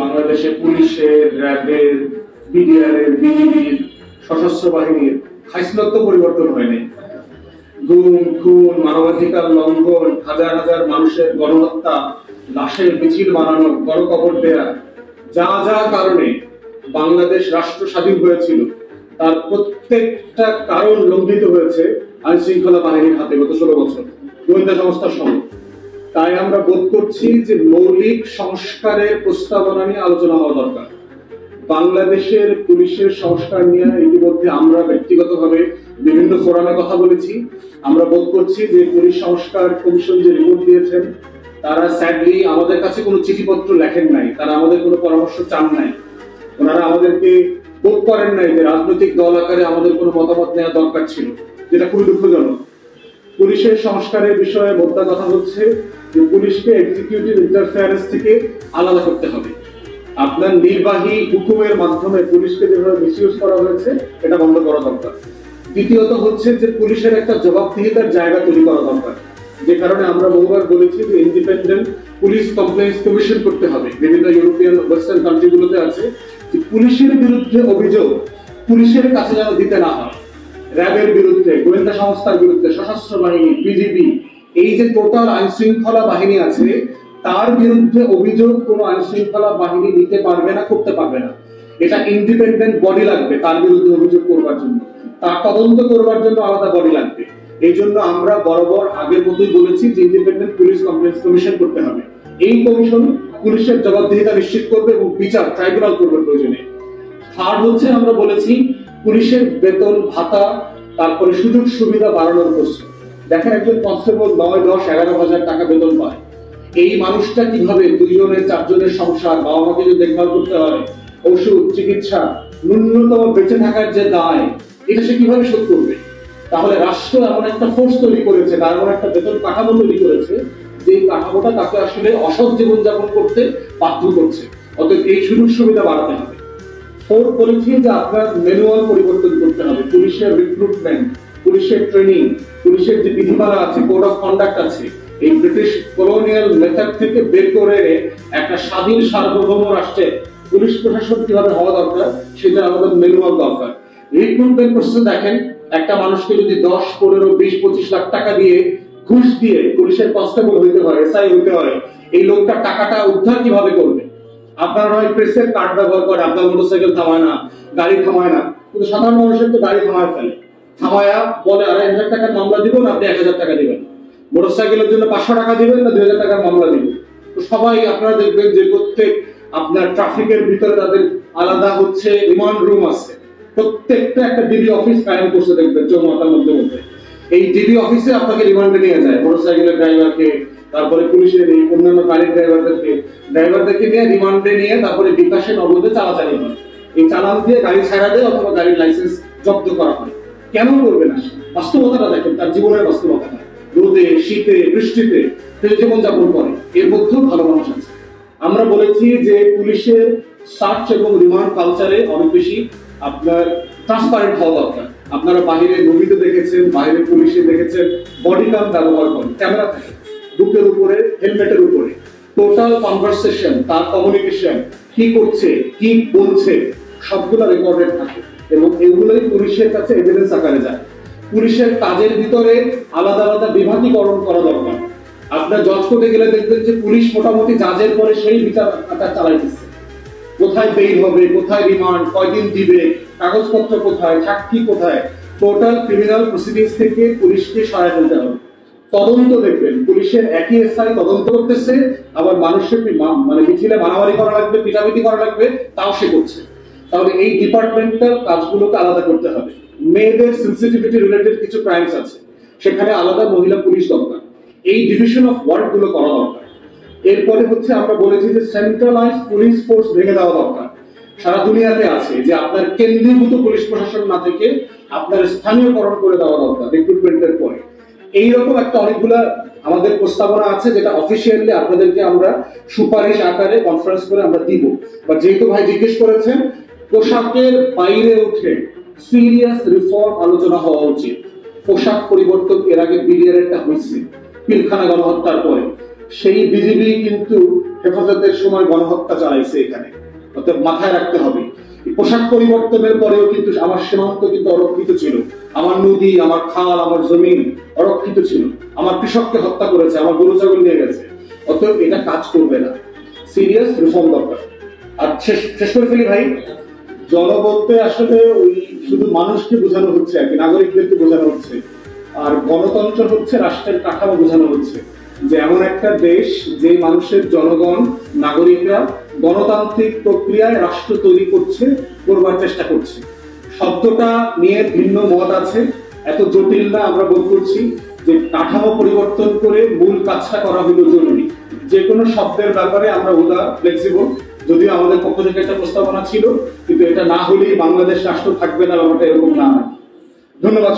বাংলাদেশে পুলিশের, র্যাবের, বিডিআরের, বিজিবির, সশস্ত্র বাহিনীর খাইসলত পরিবর্তন হয়নি। গুম, খুন, মানবাধিকার লঙ্ঘন, হাজার হাজার মানুষের গণহত্যা, লাশের মিছিল বানানো, গণকবর দেয়া, যা যা কারণে বাংলাদেশ রাষ্ট্র স্বাধীন হয়েছিল তার প্রত্যেকটা কারণ লঙ্ঘিত হয়েছে আইন শৃঙ্খলা বাহিনীর হাতে গত 16 বছর, গোয়েন্দা সংস্থার সঙ্গে। তাই আমরা বোধ করছি যে মৌলিক সংস্কারের প্রস্তাবনা নিয়ে আলোচনা হওয়া দরকার। বাংলাদেশের পুলিশের সংস্কার নিয়ে ইতিমধ্যে আমরা ব্যক্তিগতভাবে বিভিন্ন ফোরামে কথা বলেছি। আমরা বোধ করছি যে পুলিশ সংস্কার কমিশন যে রিপোর্ট দিয়েছেন, তারা স্যাডলি আমাদের কাছে কোনো চিঠিপত্র লেখেন নাই, তারা আমাদের কোনো পরামর্শ চান নাই, ওনারা আমাদেরকে বোধ করেন নাই যে রাজনৈতিক দল আকারে আমাদের কোনো মতামত নেওয়া দরকার ছিল, যেটা খুবই দুঃখজনক। পুলিশের সংস্কারের বিষয়ে মোদ্দা কথা হচ্ছে যে পুলিশকে এক্সিকিউটিভ ইন্টারফেয়ারেন্স থেকে আলাদা করতে হবে। আপনার নির্বাহী হুকুমের মাধ্যমে পুলিশকে যেভাবে মিসইউজ করা হয়েছে, এটা বন্ধ করা দরকার। দ্বিতীয়ত হচ্ছে যে পুলিশের একটা জবাবদিহিতার জায়গা তৈরি করা দরকার, যে কারণে আমরা বহুবার বলেছি যে ইন্ডিপেন্ডেন্ট পুলিশ কমপ্লেইন্স কমিশন করতে হবে। বিভিন্ন ইউরোপিয়ান ওয়েস্টার্ন কান্ট্রিগুলোতে আছে যে পুলিশের বিরুদ্ধে অভিযোগ পুলিশের কাছে যেন দিতে না হয়। র্যাবের বিরুদ্ধে, গোয়েন্দা সংস্থার বিরুদ্ধে, সশস্ত্র বাহিনী, বিজিবি, এই যে টোটাল আইন শৃঙ্খলা বাহিনী আছে, তার বিরুদ্ধে অভিযোগ কোন আইন শৃঙ্খলা বাহিনী নিতে পারবে না, করতে পারবে না। এটা ইন্ডিপেন্ডেন্ট বডি লাগবে তার বিরুদ্ধে অভিযোগ করবার জন্য, তার তদন্ত করবার জন্য আলাদা বডি লাগবে। এই জন্য আমরা বরাবর আগের মতোই বলেছি যে ইন্ডিপেন্ডেন্ট পুলিশ কমপ্লেইন্স কমিশন করতে হবে। এই কমিশন পুলিশের জবাবদিহিতা নিশ্চিত করবে এবং বিচার ট্রাইব্যুনাল করবে প্রয়োজনে। থার্ড হচ্ছে আমরা বলেছি পুলিশের বেতন ভাতা, তারপরে সুযোগ সুবিধা বাড়ানোর প্রশ্ন। দেখেন একজন কনস্টেবল 9, 10, 11,000 টাকা বেতন পায়। এই মানুষটা কিভাবে 2 জনের 4 জনের সংসার, বাবা মাকে যদি দেখভাল করতে হয়, ওষুধ, চিকিৎসা, ন্যূনতম বেঁচে থাকার যে দায়, এটা সে কিভাবে শোধ করবে? তাহলে রাষ্ট্র এমন একটা ফোর্স তৈরি করেছে, তার এমন একটা বেতন কাঠামো তৈরি করেছে, যে কাঠামোটা তাকে আসলে অসৎ জীবনযাপন করতে বাধ্য করছে। অতএব এই সুযোগ সুবিধা বাড়াতে হবে। ফোর্থ বলেছি যে আপনার ম্যানুয়াল পরিবর্তন করতে হবে। পুলিশের রিক্রুটমেন্ট, পুলিশের ট্রেনিং, পুলিশের যে বিধিমালা আছে, কোড অফ কন্ডাক্ট আছে, এই ব্রিটিশ কলোনিয়াল মেথড থেকে বের করে একটা স্বাধীন সার্বভৌম রাষ্ট্রে পুলিশ প্রশাসন কিভাবে হওয়া দরকার, সেটা আমাদের ম্যানুয়াল দরকার। রিক্রুটমেন্ট প্রসেসে দেখেন, একটা মানুষকে যদি 10, 15, 20, 25 লাখ টাকা দিয়ে, ঘুষ দিয়ে পুলিশের কনস্টেবল হইতে হয়, এসআই হইতে হয়, এই লোকটা টাকাটা উদ্ধার কিভাবে করবে? আপনারা হয় প্রেসের কার্ড ব্যবহার করে, আপনার মোটরসাইকেল থামায় না, গাড়ি থামায় না, কিন্তু সাধারণ মানুষের তো গাড়ি থামায় ফেলে, থামায়া বলে 2,500 টাকার মামলা দিব না, আপনি 1,000 টাকা দিবেন। মোটরসাইকেলের জন্য 500 টাকা দিবেন না 2,000 টাকার মামলা দিবেন। তো সবাই আপনারা দেখবেন যে প্রত্যেক আপনার ট্রাফিকের ভিতরে তাদের আলাদা হচ্ছে রিমান্ড রুম আছে। প্রত্যেকটা একটা ডিবি অফিস কায়েম করছে দেখবেন চৌমাথার মধ্যে মধ্যে। এই ডিবি অফিসে আপনাকে রিমান্ডে নিয়ে যায়, মোটরসাইকেলের ড্রাইভারকে, তারপরে পুলিশের এই অন্যান্য গাড়ির ড্রাইভারদেরকে নিয়ে রিমান্ডে নিয়ে তারপরে বিকাশে নগদে চালাচালি হয়। এই চালান দিয়ে গাড়ি ছাড়া দেয় অথবা গাড়ির লাইসেন্স জব্দ করা হয়। কেন করবে না? বাস্তবতাটা দেখেন, তার জীবনের বাস্তবতাটা। রোদে, শীতে, বৃষ্টিতে জীবনযাপন করে, এর মধ্যেও ভালো মানুষ আছে। আমরা বলেছি যে পুলিশের সার্চ এবং রিমান্ড কালচারে অনেক বেশি আপনার ট্রান্সপারেন্ট হওয়া দরকার। আপনারা বাইরে মুভিতে দেখেছেন, বাইরে পুলিশে দেখেছেন বডি ক্যাম ব্যবহার করেন, ক্যামেরা থাকে বুকের উপরে, হেলমেটের উপরে, টোটাল কনভারসেশন, তার কমিউনিকেশন, কি করছে, কি বলছে, সবগুলো রেকর্ডেড থাকে এবং এগুলোই পুলিশের কাছে এভিডেন্স আকারে যায়। পুলিশের কাজের ভিতরে আলাদা আলাদা বিভাগীকরণ করা দরকার। আপনার জজ কোর্টে গেলে দেখবেন যে পুলিশ মোটামুটি জাজের পরে সেই বিচার চালাইতেছে। কোথায় বেইল হবে, কোথায় রিমান্ড, কয়দিন দিবে, কাগজপত্র কোথায়, সাক্ষী কোথায়, টোটাল ক্রিমিনাল প্রসিডিংস থেকে পুলিশকে সহায় দিতে হবে। তদন্ত দেখবেন পুলিশের একই এসআই তদন্ত করতেছে, আবার মানুষের মানে মিছিলে মারামারি করা লাগবে, পিটাপিটি করা লাগবে, তাও সে করছে। তাহলে এই ডিপার্টমেন্টাল কাজগুলোকে আলাদা করতে হবে। মেয়েদের সেনসিটিভিটি রিলেটেড কিছু ক্রাইমস আছে, সেখানে আলাদা মহিলা পুলিশ দরকার। এই ডিভিশন অফ ওয়ার্ক গুলো করা দরকার। এরপরে হচ্ছে আমরা বলেছি যে সেন্ট্রালাইজ পুলিশ ফোর্স ভেঙে দেওয়া দরকার। সারা দুনিয়াতে আছে যে আপনার কেন্দ্রীভূত পুলিশ প্রশাসন না থেকে আপনার স্থানীয়করণ করে দেওয়া দরকার রিক্রুটমেন্টের পরে। এইরকম একটা অনেকগুলা আমাদের প্রস্তাবনা আছে, যেটা অফিসিয়ালি আপনাদেরকে আমরা সুপারিশ আকারে কনফারেন্স করে আমরা দিব। বা যেহেতু ভাই জিজ্ঞেস করেছেন, পোশাকের বাইরে উঠে সিরিয়াস রিফর্ম আলোচনা হওয়া উচিত। পোশাক পরিবর্তন এর আগে বিডিআর একটা হয়েছে পিলখানা গণহত্যার পরে। সেই বিজিবি কিন্তু হেফাজতের সময় গণহত্যা চালাইছে এখানে। অর্থাৎ মাথায় রাখতে হবে, পোশাক পরিবর্তনের পরেও কিন্তু আমার সীমান্ত কিন্তু অরক্ষিত ছিল, আমার নদী, আমার খাল, আমার জমিন অরক্ষিত ছিল, আমার কৃষককে হত্যা করেছে, আমার গরু ছাগল নিয়ে গেছে। অতএব এটা কাজ করবে না, সিরিয়াস রিফর্ম দরকার। আর শেষ করে ফেলি ভাই, জনবলতে আসলে ওই শুধু মানুষকে বোঝানো হচ্ছে আর কি, নাগরিকদেরকে বোঝানো হচ্ছে, আর গণতন্ত্র হচ্ছে রাষ্ট্রের কাঠামো বোঝানো হচ্ছে, যে এমন একটা দেশ যে মানুষের জনগণ নাগরিকরা গণতান্ত্রিক প্রক্রিয়ায় রাষ্ট্র তৈরি করবার চেষ্টা করছে। শব্দটা নিয়ে ভিন্ন মত আছে, এত জটিল না, আমরা বোধ করছি যে কাঠামো পরিবর্তন করে মূল কাজটা করা হলো জরুরি। যে কোনো শব্দের ব্যাপারে আমরা উদার, ফ্লেক্সিবল, যদিও আমাদের পক্ষ থেকে একটা প্রস্তাবনা ছিল, কিন্তু এটা না হলেই বাংলাদেশ রাষ্ট্র থাকবে না, ব্যাপারটা এরকম না হয়। ধন্যবাদ।